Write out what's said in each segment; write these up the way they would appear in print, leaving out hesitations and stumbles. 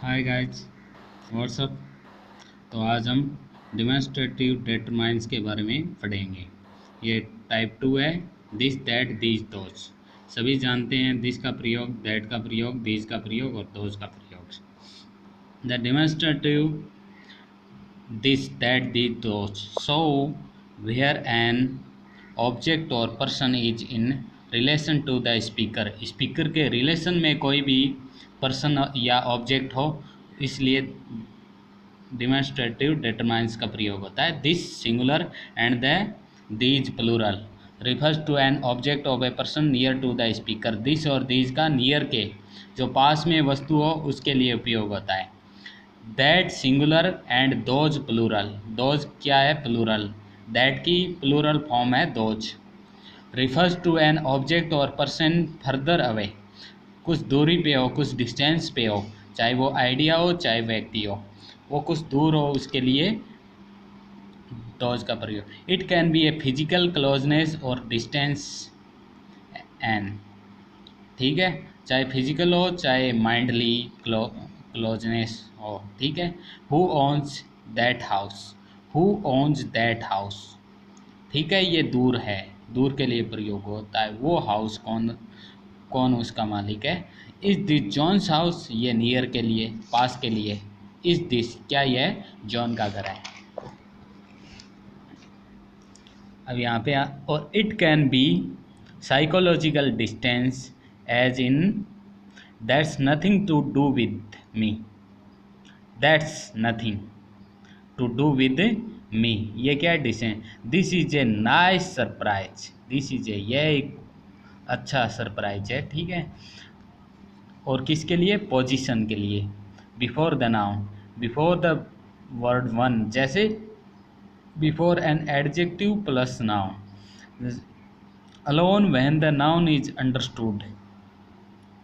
Hi guys, WhatsApp. तो आज हम डिमॉन्स्ट्रेटिव डिटरमाइंस के बारे में पढ़ेंगे। ये टाइप 2 है। This that these those. सभी जानते हैं दिस का प्रयोग, दैट का प्रयोग, दीज का प्रयोग और दोज का प्रयोग। The demonstrative this that these those. So where an object or person is in relation to the speaker, speaker के रिलेशन में कोई भी पर्सन या ऑब्जेक्ट हो, इसलिए डिमॉन्स्ट्रेटिव डिटरमाइंस का प्रयोग होता है। This singular and the these plural refers to an object of a person near to the speaker. This और दीज का नियर के जो पास में वस्तु हो उसके लिए उपयोग होता है। That singular and those plural. Those क्या है? प्लूरल। दैट की प्लूरल फॉर्म है those. Refers to an object और पर्सन फर्दर अवे, कुछ दूरी पे हो, कुछ डिस्टेंस पे हो, चाहे वो आइडिया हो चाहे व्यक्ति हो, वो कुछ दूर हो, उसके लिए दोज का प्रयोग। It can B a physical closeness और डिस्टेंस एन। ठीक है, चाहे फिजिकल हो चाहे माइंडली क्लोजनेस हो। ठीक है। Who owns that house. Who owns that house. ठीक है, ये दूर है, दूर के लिए प्रयोग होता है। वो हाउस कौन कौन उसका मालिक है। इज दिस जॉन्स हाउस, ये नियर के लिए, पास के लिए। इज दिस, क्या यह जॉन का घर है। अब यहाँ पे और it can be psychological distance as in that's nothing to do with me. That's nothing to do with me, ये क्या है? Decent. This is a nice surprise. This is a, यह एक अच्छा सरप्राइज है। ठीक है। और किसके लिए? पोजीशन के लिए। Before the noun, before the word one, जैसे before an adjective plus noun. Alone when the noun is understood.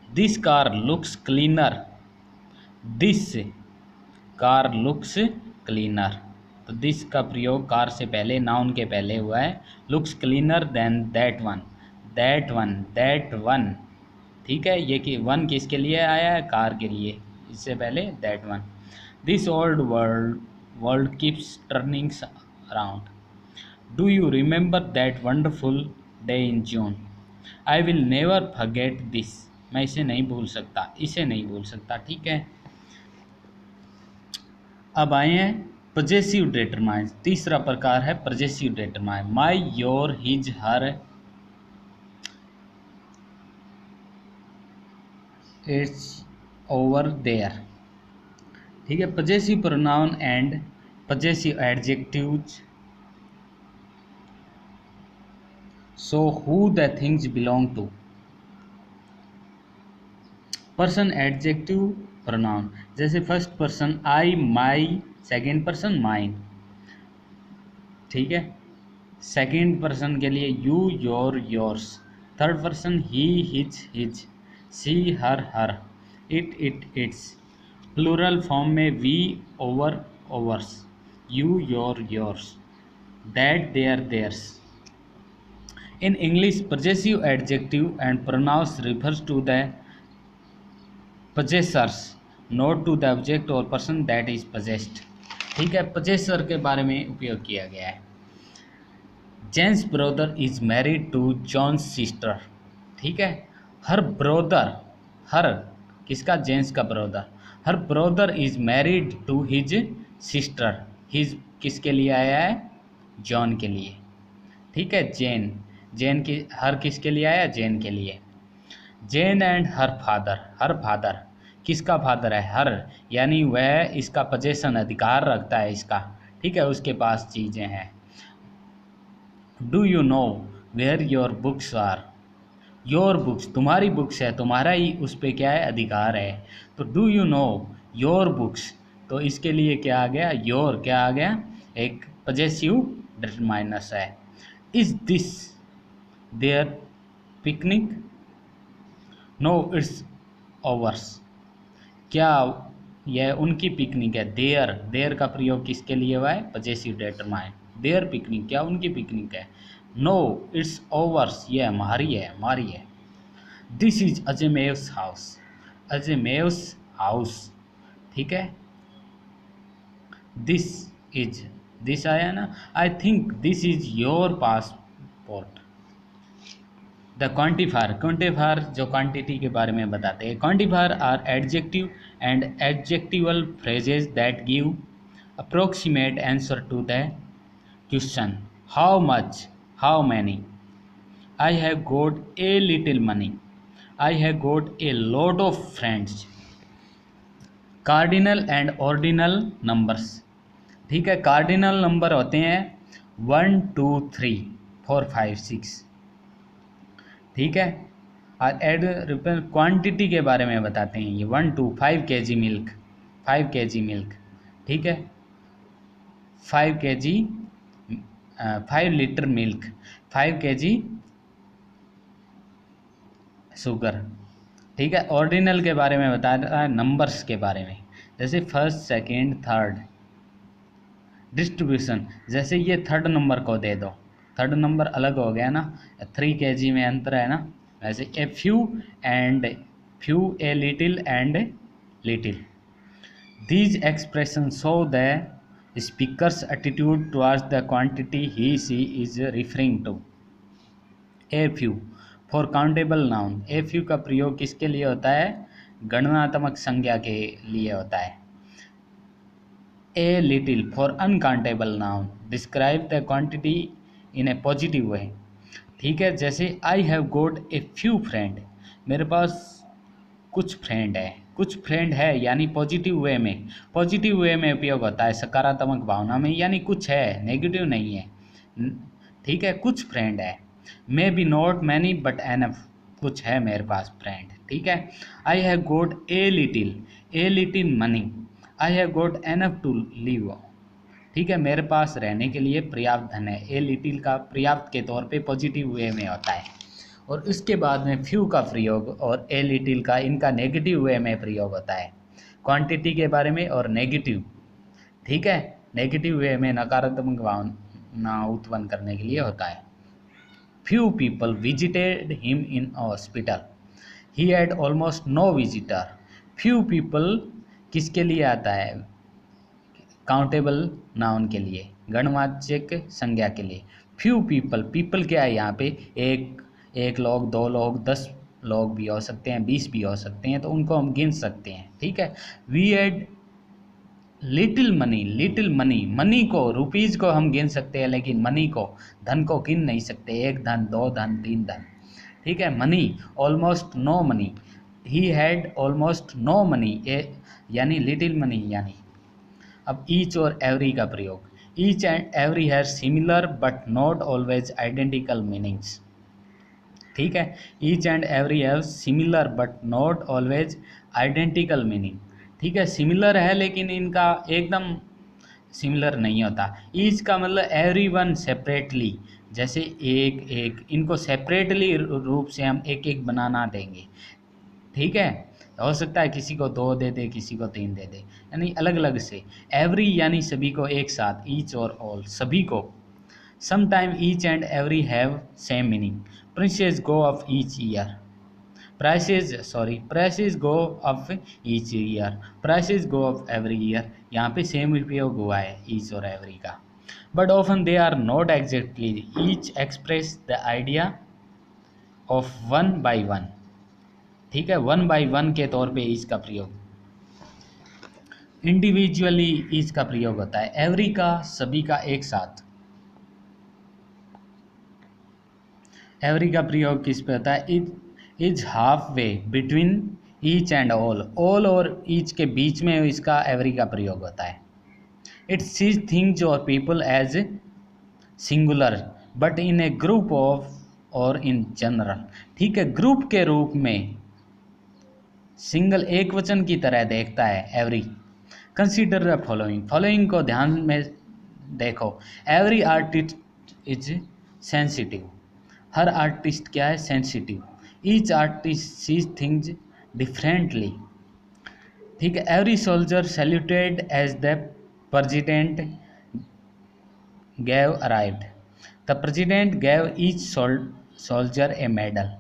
This car looks cleaner. This car looks cleaner. तो दिस का प्रयोग कार से पहले, नाउन के पहले हुआ है। Looks cleaner then that one. That one, that one. ठीक है, ये कि वन किसके लिए आया है? कार के लिए। इससे पहले that one. This old world world keeps turning around. Do you remember that wonderful day in June. I will never forget this. मैं इसे नहीं भूल सकता, इसे नहीं भूल सकता। ठीक है। अब आए हैं पजेसिव डिटरमाइंस। तीसरा प्रकार है possessive determine. My, your, his, her, its, our, their. ठीक है। Possessive pronoun and possessive adjectives so who the things belong to. Person adjective pronoun, जैसे first person I, my, second person mine. ठीक है। Second person के लिए you, your, yours. Third person he, his, his, she, her, it, its. Plural form में we, our, ours, you, yours, that, their, theirs. In English, possessive adjective and pronouns refers to the possessors, not to the object or person that is possessed। ठीक है, possessor के बारे में उपयोग किया गया है। James brother is married to John's sister. ठीक है। हर ब्रदर, हर किसका? जेम्स का brother. Her brother is married to his sister. His किसके लिए आया है? जॉन के लिए। ठीक है। जेन, जेन की, हर किसके लिए आया? जेन के लिए। Jane and her father. Her father किसका फादर है? हर, यानी वह इसका पजेशन, अधिकार रखता है इसका। ठीक है, उसके पास चीज़ें हैं। Do you know where your books are. Your books, तुम्हारी बुक्स है, तुम्हारा ही उस पर क्या है? अधिकार है। तो do you know your books, तो इसके लिए क्या आ गया? योर क्या आ गया? एक पजेसिव डिटरमाइनस है। Is this their picnic. No, it's ours. क्या यह उनकी पिकनिक है? देयर, देयर का प्रयोग किसके लिए हुआ है? Possessive determine. देयर पिकनिक, क्या उनकी पिकनिक है? नो, इट्स ओवर्स, ये हमारी है, हमारी है। दिस इज अजमेव्स हाउस। अजमेव्स हाउस। ठीक है, दिस इज, दिस आया ना, I think this is your passport. The quantifier, quantifier जो क्वांटिटी के बारे में बताते हैं। Quantifier are adjective and adjectival phrases that give approximate answer to the question how much, how many. I have got a little money, I have got a lot of friends. Cardinal and ordinal numbers, ठीक है, cardinal number होते हैं 1 2 3 4 5 6, ठीक है। और add quantity के बारे में बताते हैं ये 1 2 5 kg मिल्क, 5 kg मिल्क, ठीक है, 5 kg 5 litre milk, 5 kg sugar, ठीक है। ऑर्डिनल के बारे में बता रहा है नंबर्स के बारे में, जैसे फर्स्ट सेकेंड थर्ड। डिस्ट्रीब्यूशन, जैसे ये थर्ड नंबर को दे दो, थर्ड नंबर अलग हो गया ना, 3 kg में अंतर है ना, वैसे a few and few, a little and little. These expression show the speaker's attitude towards the quantity he she is referring to. A few for countable noun, a few का प्रयोग किसके लिए होता है, गणनात्मक संज्ञा के लिए होता है। A little for uncountable noun, describe the quantity in a positive way, ठीक है। जैसे आई have got a few friend, मेरे पास कुछ फ्रेंड है, कुछ फ्रेंड है यानी पॉजिटिव वे में, पॉजिटिव वे में उपयोग होता है, सकारात्मक भावना में, यानी कुछ है, नेगेटिव नहीं है, ठीक है, कुछ फ्रेंड है। May be not many but enough, कुछ है मेरे पास फ्रेंड, ठीक है। I have got a little money, I have got enough to live, ठीक है, मेरे पास रहने के लिए पर्याप्त धन है। ए लिटिल का पर्याप्त के तौर पे पॉजिटिव वे में होता है, और इसके बाद में फ्यू का प्रयोग और ए लिटिल का, इनका नेगेटिव वे में प्रयोग होता है क्वांटिटी के बारे में, और नेगेटिव, ठीक है, नेगेटिव वे में नकारात्मक भावना उत्पन्न करने के लिए होता है। Few people visited him in hospital, he had almost no visitor. Few people किसके लिए आता है, काउंटेबल नाउन के लिए, गणवाचक संज्ञा के लिए। फ्यू पीपल, पीपल क्या है यहाँ पे, एक लोग, 2 लोग, 10 लोग भी हो सकते हैं, 20 भी हो सकते हैं, तो उनको हम गिन सकते हैं, ठीक है। We had little money, money को, रुपीज़ को हम गिन सकते हैं, लेकिन मनी को, धन को गिन नहीं सकते, 1 धन, 2 धन, 3 धन, ठीक है। Money, almost no money, he had almost no money, यानी लिटिल मनी यानी। अब ईच और एवरी का प्रयोग, each and every have similar but not always identical meanings, ठीक है। Each and every have similar but not always identical meaning, ठीक है, सिमिलर है लेकिन इनका एकदम सिमिलर नहीं होता। ईच का मतलब एवरी वन सेपरेटली, जैसे एक एक, इनको सेपरेटली रूप से हम एक एक बनाना देंगे, ठीक है। हो सकता है किसी को 2 दे दे, किसी को 3 दे दे, यानी अलग अलग से। एवरी यानी सभी को एक साथ, ईच और ऑल सभी को। Sometime each and every have same meaning, prices go of each year, prices go of each year, prices go of every year, यहाँ पे सेम उपयोग हुआ है ईच और एवरी का। But often they are not exactly, each express the idea of 1 by 1, ठीक है, 1 by 1 के तौर पे ईच का प्रयोग। इंडिविजुअली ईच का प्रयोग होता है, एवरी का सभी का एक साथ। एवरी का प्रयोग किस पे होता है, is half way between each and all, all और ईच के बीच में इसका एवरी का प्रयोग होता है। इट सीज थिंग्स और people as singular but in a group of और इन जनरल, ठीक है, ग्रुप के रूप में सिंगल एक वचन की तरह देखता है every. Consider the following, following को ध्यान में देखो। एवरी आर्टिस्ट इज सेंसिटिव, हर आर्टिस्ट क्या है, sensitive. Each artist sees things differently, ठीक है। Every soldier saluted as the president gave arrived, the president gave each soldier a medal,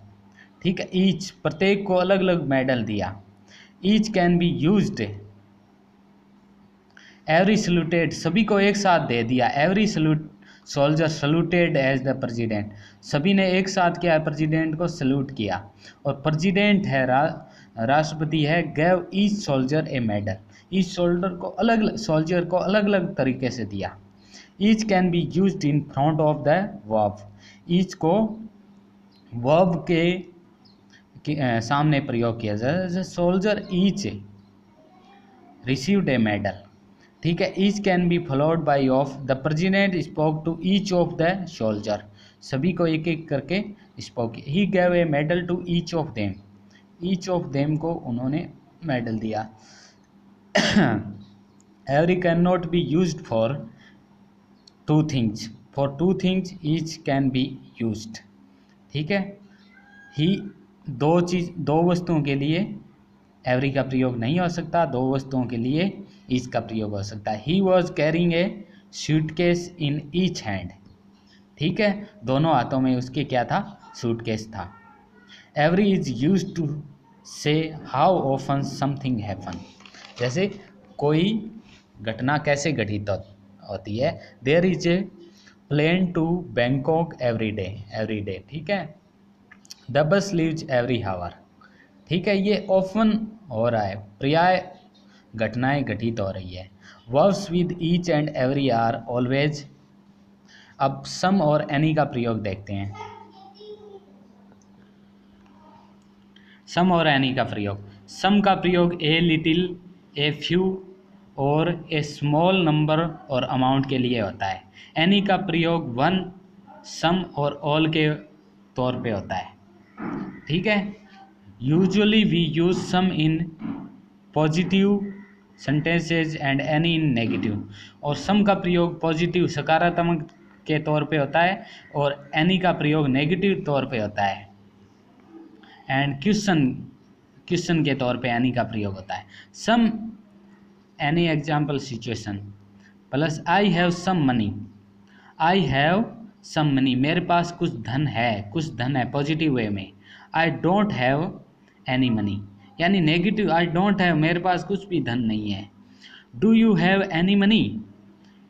ठीक है। ईच प्रत्येक को अलग अलग मेडल दिया। Each can be used every saluted, सभी को एक साथ दे दिया। Every salute soldier saluted as the president, सभी ने एक साथ क्या है, प्रेसिडेंट को सल्यूट किया। और प्रेसिडेंट है राष्ट्रपति है, gave each soldier a medal, each soldier को अलग अलग तरीके से दिया। Each can be used in front of the verb, each को वर्ब के सामने प्रयोग किया जाए। Soldier each received a medal, ठीक है। Each can be followed by of, the president spoke to each of the soldier, सभी को एक एक करके spoke. He gave a medal to each of them, each of them को उन्होंने medal दिया। Every can not be used for two things, for two things each can be used, ठीक है। ही दो वस्तुओं के लिए एवरी का प्रयोग नहीं हो सकता, दो वस्तुओं के लिए ईच का प्रयोग हो सकता है। He was carrying a suitcase in each hand, ठीक है, दोनों हाथों में उसके क्या था, सूटकेस था। Every is used to say how often something happen, जैसे कोई घटना कैसे घटित होती है। There is a plane to Bangkok every day, ठीक है। The bus leaves every hour, ठीक है, ये ऑफन हो रहा है, पर्याय घटनाएं घटित हो रही है। Verbs with each and every are always. अब सम और एनी का प्रयोग देखते हैं। सम और एनी का प्रयोग, सम का प्रयोग ए लिटिल, ए फ्यू और ए स्मॉल नंबर और अमाउंट के लिए होता है। एनी का प्रयोग वन, सम और ऑल के तौर पे होता है, ठीक है। Usually we use some in positive sentences and any in negative, और सम का प्रयोग पॉजिटिव सकारात्मक के तौर पे होता है और एनी का प्रयोग नेगेटिव तौर पे होता है। एंड क्वेश्चन के तौर पे एनी का प्रयोग होता है। Some any example situation plus I have some money, I have some money, मेरे पास कुछ धन है पॉजिटिव वे में। I don't have any money, यानी नेगेटिव, आई डोंट हैव, मेरे पास कुछ भी धन नहीं है। Do you have any money,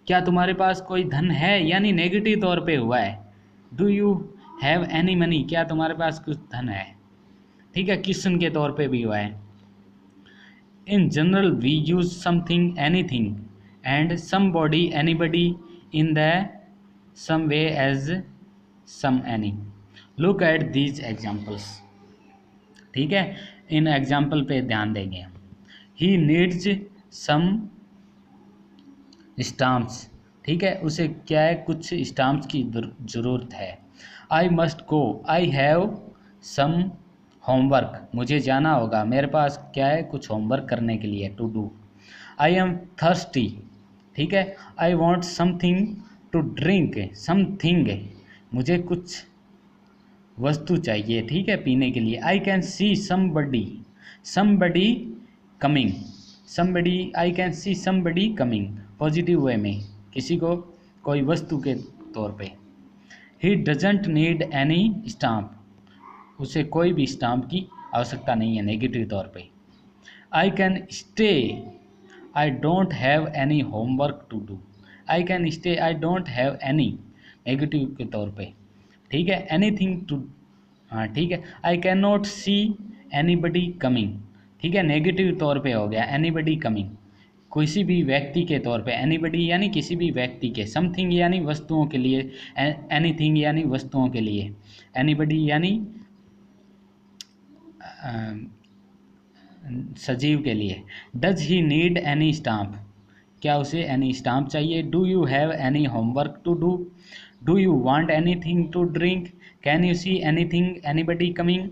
क्या तुम्हारे पास कोई धन है, यानी नेगेटिव तौर पे हुआ है। Do you have any money, क्या तुम्हारे पास कुछ धन है, ठीक है, क्वेश्चन के तौर पे भी हुआ है। In general we use something anything and somebody anybody in the same way as some any. Look at these examples, ठीक है, इन एग्जाम्पल पे ध्यान देंगे। ही नीड्स सम स्टाम्प्स, ठीक है, उसे क्या है, कुछ स्टाम्प्स की ज़रूरत है। I must go, I have some homework, मुझे जाना होगा, मेरे पास क्या है, कुछ होमवर्क करने के लिए, to do. I am thirsty, ठीक है। I want something to drink, something, मुझे कुछ वस्तु चाहिए, ठीक है, पीने के लिए। I can see somebody coming, somebody, I can see somebody coming, positive way में, किसी को कोई वस्तु के तौर पे। He doesn't need any stamp, उसे कोई भी स्टाम्प की आवश्यकता नहीं है, नेगेटिव तौर पे। I can stay, I don't have any homework to do, I can stay, I don't have any, negative के तौर पे, ठीक है। एनीथिंग टू, हाँ ठीक है। I can not see anybody coming, ठीक है, नेगेटिव तौर पे हो गया, एनीबडी कमिंग, किसी भी व्यक्ति के तौर पे, एनीबडी यानी किसी भी व्यक्ति के, समथिंग यानी वस्तुओं के लिए, एनीथिंग यानी वस्तुओं के लिए, एनीबडी यानी सजीव के लिए। Does he need any stamp, क्या उसे एनी स्टाम्प चाहिए। Do you have any homework to do, do you want anything to drink, can you see anything anybody coming.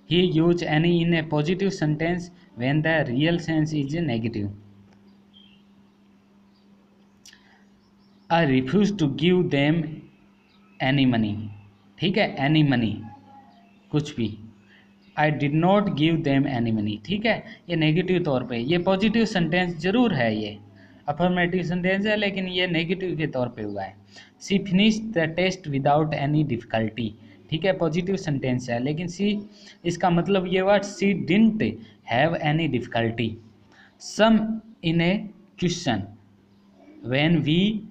He use any in a positive sentence when the real sense is negative. I refuse to give them any money, ठीक है, any money, कुछ भी। I did not give them any money, ठीक है, ये negative तौर पे, ये पॉजिटिव सेंटेंस जरूर है, ये अफर्मेटिव सेंटेंस है लेकिन ये नेगेटिव के तौर पे हुआ है। She finish the test without any difficulty, ठीक है, पॉजिटिव सेंटेंस है लेकिन सी, इसका मतलब ये word she didn't have any difficulty. Some in a question, When we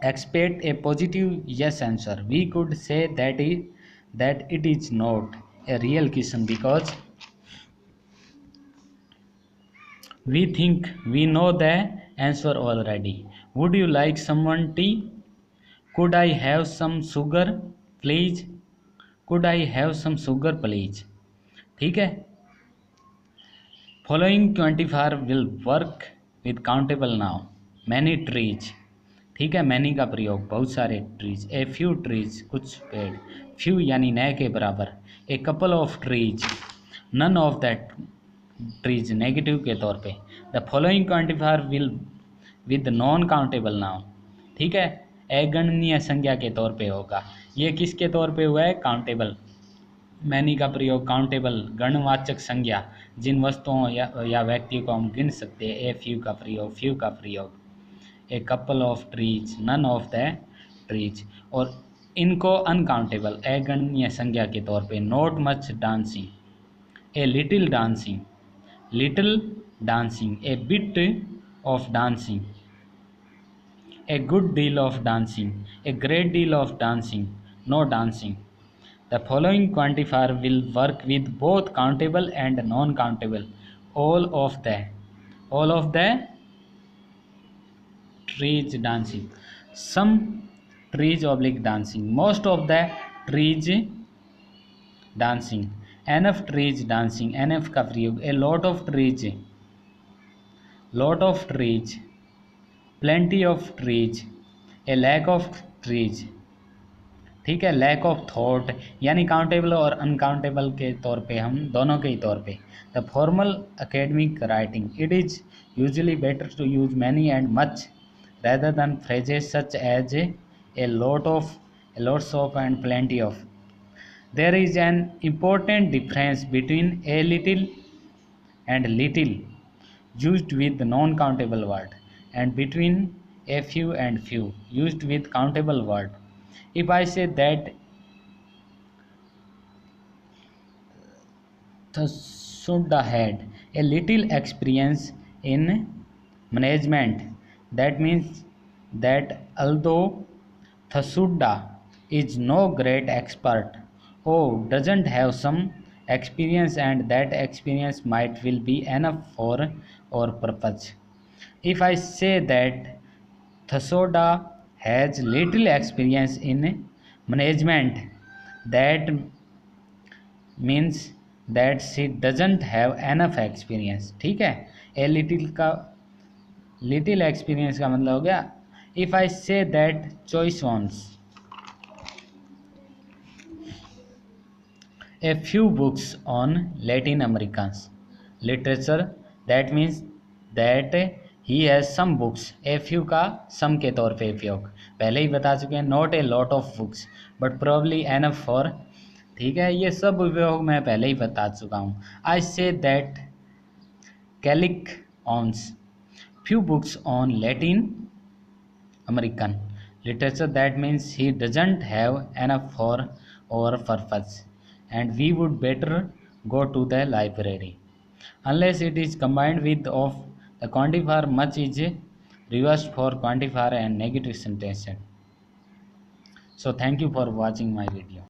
expect a positive yes answer, we could say that it is not a real question because we think we know the answer already. Would you like someone tea? Could I have some sugar, please? Could I have some sugar, please? ठीक है. Following 24 will work with countable now. Many trees. ठीक है. Many का प्रयोग बहुत सारे trees. A few trees कुछ पेड़. फ्यू यानी नए के बराबर. A couple of trees none of that trees negative के तौर पे. The following 24 will with non countable noun. ठीक है. अगणनीय संज्ञा के तौर पे होगा. ये किसके तौर पे हुआ है? काउंटेबल. मैनी का प्रयोग काउंटेबल गणवाचक संज्ञा जिन वस्तुओं या व्यक्तियों को हम गिन सकते हैं. ए फ्यू का प्रयोग. A couple of trees none of the trees. और इनको अनकाउंटेबल अगणनीय संज्ञा के तौर पे. Not much dancing. A little dancing. Little dancing. A bit of dancing. A good deal of dancing. A great deal of dancing. No dancing. The following quantifier will work with both countable and non-countable. All of the trees dancing. Some trees oblique dancing. Most of the trees dancing. Enough trees dancing. Enough का प्रयोग. A lot of trees. Lot of trees. Plenty of trees. A lack of trees. ठीक है. Lack of thought यानी countable और uncountable के तौर पे हम दोनों के ही तौर पे. The formal academic writing. It is usually better to use many and much rather than phrases such as a lot of, a lots of and plenty of. There is an important difference between a little and little used with non-countable word and between a few and few used with countable word. If I say that Thasuda had a little experience in management, that means that although Thasuda is no great expert or doesn't have some experience and that experience might will be enough for our purpose. If I say that Thasuda has little experience in management, that means that she doesn't have enough experience. ठीक है. A little का little experience का मतलब हो गया. If I से that choice owns a few books on Latin Americans literature, that means that he has some books. A few का some के तौर पे उपयोग पहले ही बता चुके हैं. Not a lot of books but probably enough for. ठीक है. ये सब उपयोग मैं पहले ही बता चुका हूँ. आई से दैट कैलिक owns few books on Latin American literature, that means he doesn't have enough for our purpose and we would better go to the library. Unless it is combined with of the quantifier much is reversed for quantifier and negative sentence. So thank you for watching my video.